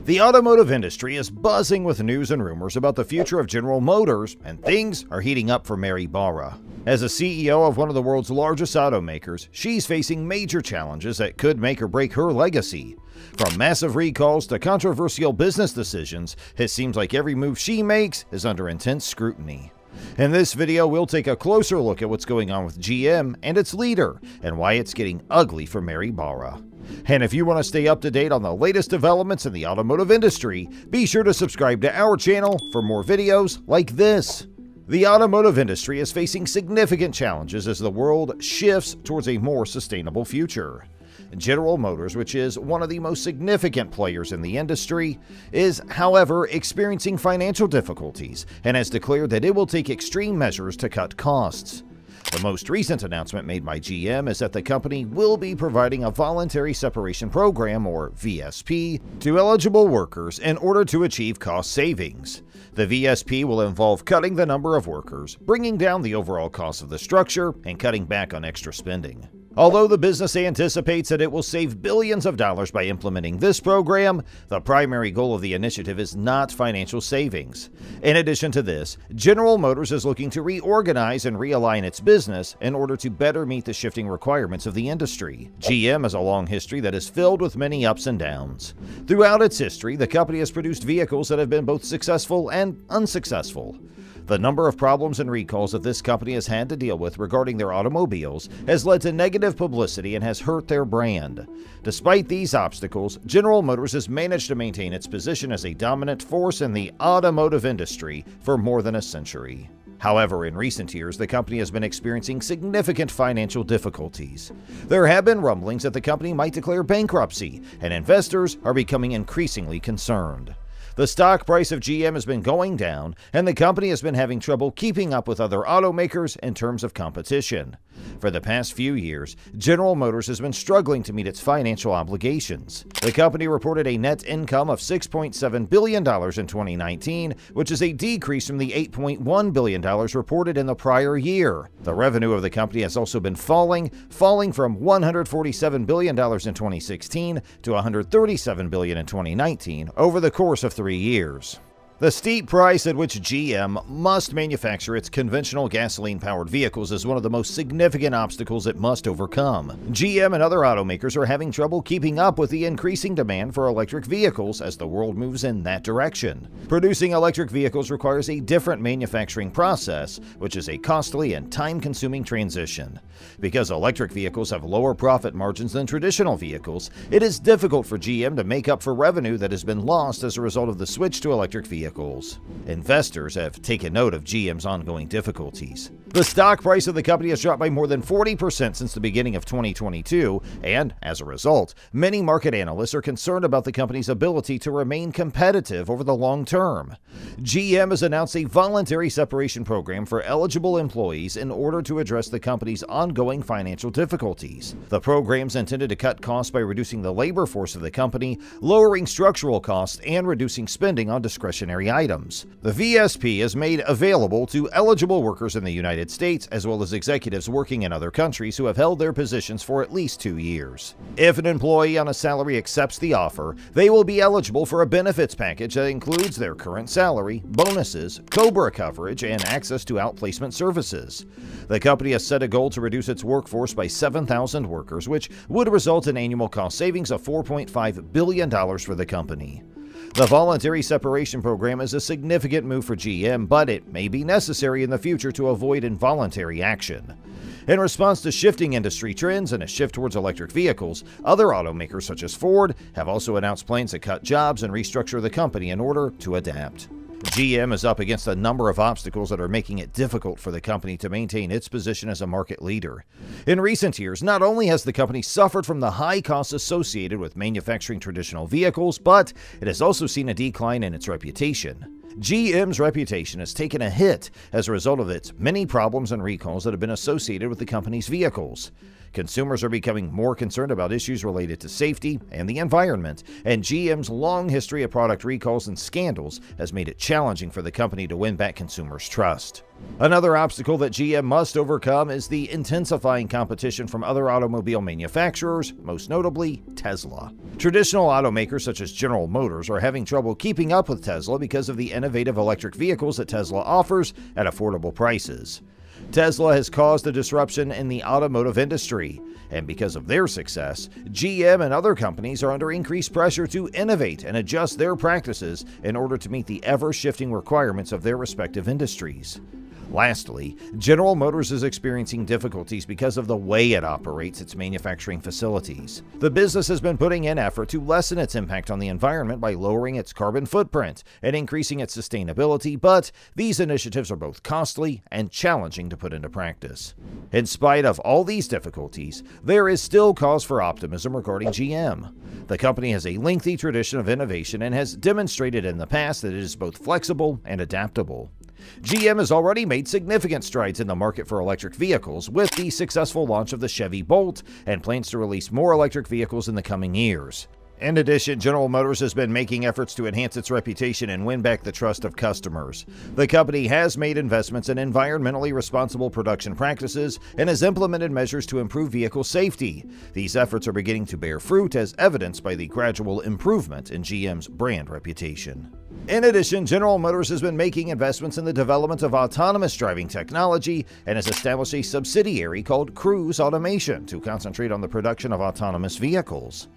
The automotive industry is buzzing with news and rumors about the future of General Motors, and things are heating up for Mary Barra. As a CEO of one of the world's largest automakers, she's facing major challenges that could make or break her legacy. From massive recalls to controversial business decisions, it seems like every move she makes is under intense scrutiny. In this video, we'll take a closer look at what's going on with GM and its leader, and why it's getting ugly for Mary Barra. And if you want to stay up to date on the latest developments in the automotive industry, be sure to subscribe to our channel for more videos like this. The automotive industry is facing significant challenges as the world shifts towards a more sustainable future. General Motors, which is one of the most significant players in the industry, is, however, experiencing financial difficulties and has declared that it will take extreme measures to cut costs. The most recent announcement made by GM is that the company will be providing a voluntary separation program, or VSP, to eligible workers in order to achieve cost savings. The VSP will involve cutting the number of workers, bringing down the overall cost of the structure, and cutting back on extra spending. Although the business anticipates that it will save billions of dollars by implementing this program, the primary goal of the initiative is not financial savings. In addition to this, General Motors is looking to reorganize and realign its business in order to better meet the shifting requirements of the industry. GM has a long history that is filled with many ups and downs. Throughout its history, the company has produced vehicles that have been both successful and unsuccessful. The number of problems and recalls that this company has had to deal with regarding their automobiles has led to negative publicity and has hurt their brand. Despite these obstacles, General Motors has managed to maintain its position as a dominant force in the automotive industry for more than a century. However, in recent years, the company has been experiencing significant financial difficulties. There have been rumblings that the company might declare bankruptcy, and investors are becoming increasingly concerned. The stock price of GM has been going down, and the company has been having trouble keeping up with other automakers in terms of competition. For the past few years, General Motors has been struggling to meet its financial obligations. The company reported a net income of $6.7 billion in 2019, which is a decrease from the $8.1 billion reported in the prior year. The revenue of the company has also been falling from $147 billion in 2016 to $137 billion in 2019 over the course of 3 years. The steep price at which GM must manufacture its conventional gasoline-powered vehicles is one of the most significant obstacles it must overcome. GM and other automakers are having trouble keeping up with the increasing demand for electric vehicles as the world moves in that direction. Producing electric vehicles requires a different manufacturing process, which is a costly and time-consuming transition. Because electric vehicles have lower profit margins than traditional vehicles, it is difficult for GM to make up for revenue that has been lost as a result of the switch to electric vehicles. Investors have taken note of GM's ongoing difficulties. The stock price of the company has dropped by more than 40% since the beginning of 2022, and as a result, many market analysts are concerned about the company's ability to remain competitive over the long term. GM has announced a voluntary separation program for eligible employees in order to address the company's ongoing financial difficulties. The program is intended to cut costs by reducing the labor force of the company, lowering structural costs, and reducing spending on discretionary items. The VSP is made available to eligible workers in the United States as well as executives working in other countries who have held their positions for at least 2 years. If an employee on a salary accepts the offer, they will be eligible for a benefits package that includes their current salary, bonuses, COBRA coverage, and access to outplacement services. The company has set a goal to reduce its workforce by 7,000 workers, which would result in annual cost savings of $4.5 billion for the company. The voluntary separation program is a significant move for GM, but it may be necessary in the future to avoid involuntary action. In response to shifting industry trends and a shift towards electric vehicles, other automakers such as Ford have also announced plans to cut jobs and restructure the company in order to adapt. GM is up against a number of obstacles that are making it difficult for the company to maintain its position as a market leader. In recent years, not only has the company suffered from the high costs associated with manufacturing traditional vehicles, but it has also seen a decline in its reputation. GM's reputation has taken a hit as a result of its many problems and recalls that have been associated with the company's vehicles. Consumers are becoming more concerned about issues related to safety and the environment, and GM's long history of product recalls and scandals has made it challenging for the company to win back consumers' trust. Another obstacle that GM must overcome is the intensifying competition from other automobile manufacturers, most notably Tesla. Traditional automakers such as General Motors are having trouble keeping up with Tesla because of the innovative electric vehicles that Tesla offers at affordable prices. Tesla has caused a disruption in the automotive industry, and because of their success, GM and other companies are under increased pressure to innovate and adjust their practices in order to meet the ever-shifting requirements of their respective industries. Lastly, General Motors is experiencing difficulties because of the way it operates its manufacturing facilities. The business has been putting in effort to lessen its impact on the environment by lowering its carbon footprint and increasing its sustainability, but these initiatives are both costly and challenging to put into practice. In spite of all these difficulties, there is still cause for optimism regarding GM. The company has a lengthy tradition of innovation and has demonstrated in the past that it is both flexible and adaptable. GM has already made significant strides in the market for electric vehicles with the successful launch of the Chevy Bolt and plans to release more electric vehicles in the coming years. In addition, General Motors has been making efforts to enhance its reputation and win back the trust of customers. The company has made investments in environmentally responsible production practices and has implemented measures to improve vehicle safety. These efforts are beginning to bear fruit, as evidenced by the gradual improvement in GM's brand reputation. In addition, General Motors has been making investments in the development of autonomous driving technology and has established a subsidiary called Cruise Automation to concentrate on the production of autonomous vehicles.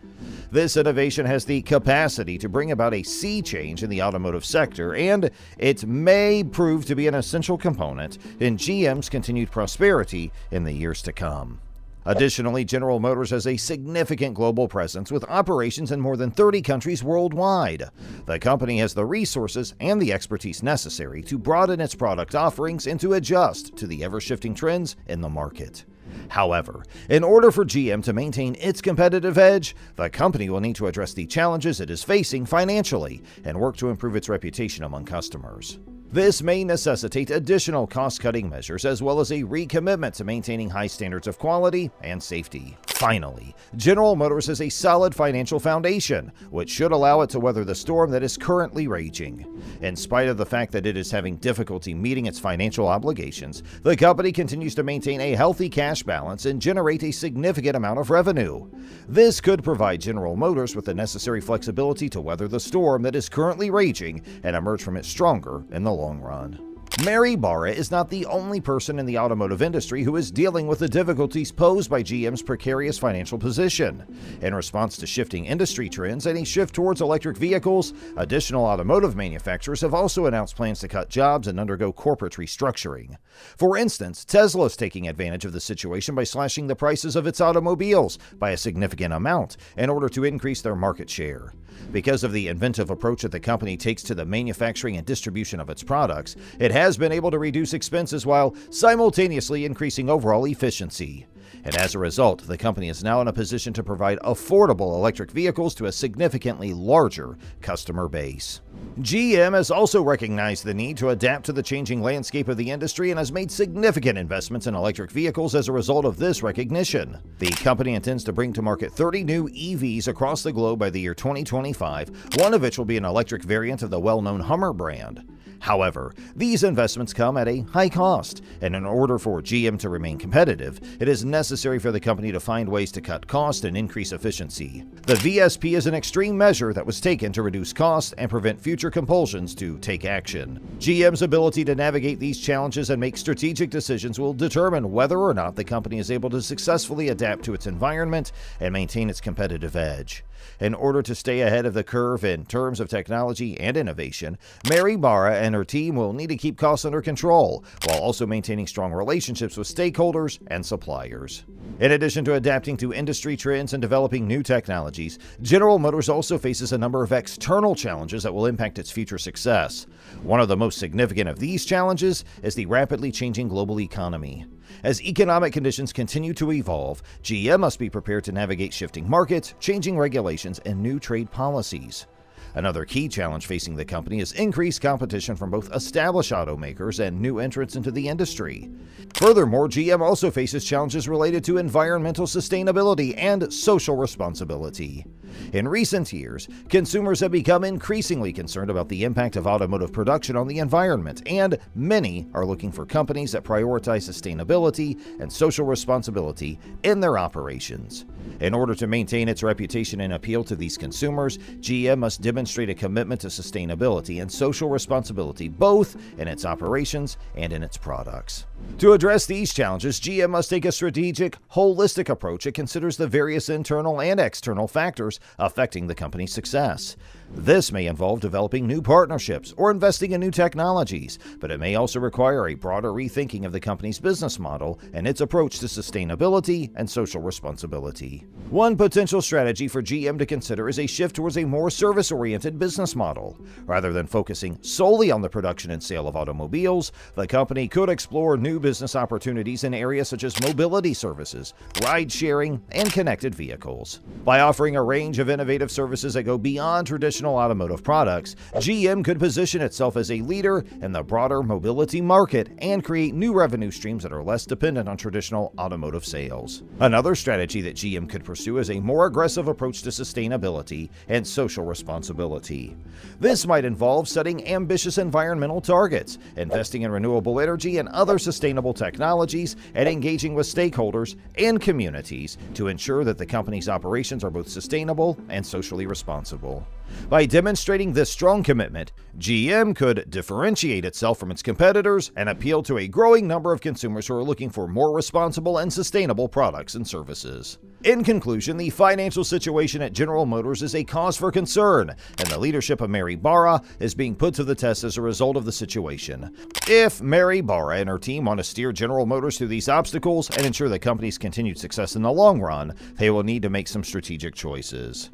This innovation has the capacity to bring about a sea change in the automotive sector, and it may prove to be an essential component in GM's continued prosperity in the years to come. Additionally, General Motors has a significant global presence with operations in more than 30 countries worldwide. The company has the resources and the expertise necessary to broaden its product offerings and to adjust to the ever-shifting trends in the market. However, in order for GM to maintain its competitive edge, the company will need to address the challenges it is facing financially and work to improve its reputation among customers. This may necessitate additional cost-cutting measures as well as a recommitment to maintaining high standards of quality and safety. Finally, General Motors has a solid financial foundation, which should allow it to weather the storm that is currently raging. In spite of the fact that it is having difficulty meeting its financial obligations, the company continues to maintain a healthy cash balance and generate a significant amount of revenue. This could provide General Motors with the necessary flexibility to weather the storm that is currently raging and emerge from it stronger in the long run. Mary Barra is not the only person in the automotive industry who is dealing with the difficulties posed by GM's precarious financial position. In response to shifting industry trends and a shift towards electric vehicles, additional automotive manufacturers have also announced plans to cut jobs and undergo corporate restructuring. For instance, Tesla is taking advantage of the situation by slashing the prices of its automobiles by a significant amount in order to increase their market share. Because of the inventive approach that the company takes to the manufacturing and distribution of its products, it has been able to reduce expenses while simultaneously increasing overall efficiency. And as a result, the company is now in a position to provide affordable electric vehicles to a significantly larger customer base. GM has also recognized the need to adapt to the changing landscape of the industry and has made significant investments in electric vehicles as a result of this recognition. The company intends to bring to market 30 new EVs across the globe by the year 2025, one of which will be an electric variant of the well-known Hummer brand. However, these investments come at a high cost, and in order for GM to remain competitive, it is necessary for the company to find ways to cut cost and increase efficiency. The VSP is an extreme measure that was taken to reduce costs and prevent future compulsions to take action. GM's ability to navigate these challenges and make strategic decisions will determine whether or not the company is able to successfully adapt to its environment and maintain its competitive edge. In order to stay ahead of the curve in terms of technology and innovation, Mary Barra and her team will need to keep costs under control, while also maintaining strong relationships with stakeholders and suppliers. In addition to adapting to industry trends and developing new technologies, General Motors also faces a number of external challenges that will impact its future success. One of the most significant of these challenges is the rapidly changing global economy. As economic conditions continue to evolve, GM must be prepared to navigate shifting markets, changing regulations, and new trade policies. Another key challenge facing the company is increased competition from both established automakers and new entrants into the industry. Furthermore, GM also faces challenges related to environmental sustainability and social responsibility. In recent years, consumers have become increasingly concerned about the impact of automotive production on the environment, and many are looking for companies that prioritize sustainability and social responsibility in their operations. In order to maintain its reputation and appeal to these consumers, GM must demonstrate a commitment to sustainability and social responsibility both in its operations and in its products. To address these challenges, GM must take a strategic, holistic approach that considers the various internal and external factors affecting the company's success. This may involve developing new partnerships or investing in new technologies, but it may also require a broader rethinking of the company's business model and its approach to sustainability and social responsibility. One potential strategy for GM to consider is a shift towards a more service-oriented business model. Rather than focusing solely on the production and sale of automobiles, the company could explore new business opportunities in areas such as mobility services, ride-sharing, and connected vehicles. By offering a range of innovative services that go beyond traditional automotive products, GM could position itself as a leader in the broader mobility market and create new revenue streams that are less dependent on traditional automotive sales. Another strategy that GM could pursue is a more aggressive approach to sustainability and social responsibility. This might involve setting ambitious environmental targets, investing in renewable energy and other sustainable technologies, and engaging with stakeholders and communities to ensure that the company's operations are both sustainable and socially responsible. By demonstrating this strong commitment, GM could differentiate itself from its competitors and appeal to a growing number of consumers who are looking for more responsible and sustainable products and services. In conclusion, the financial situation at General Motors is a cause for concern, and the leadership of Mary Barra is being put to the test as a result of the situation. If Mary Barra and her team want to steer General Motors through these obstacles and ensure the company's continued success in the long run, they will need to make some strategic choices.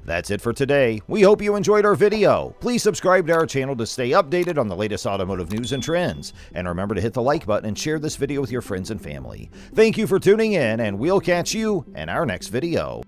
That's it for today. We hope you enjoyed our video. Please subscribe to our channel to stay updated on the latest automotive news and trends. And remember to hit the like button and share this video with your friends and family. Thank you for tuning in, and we'll catch you in our next video.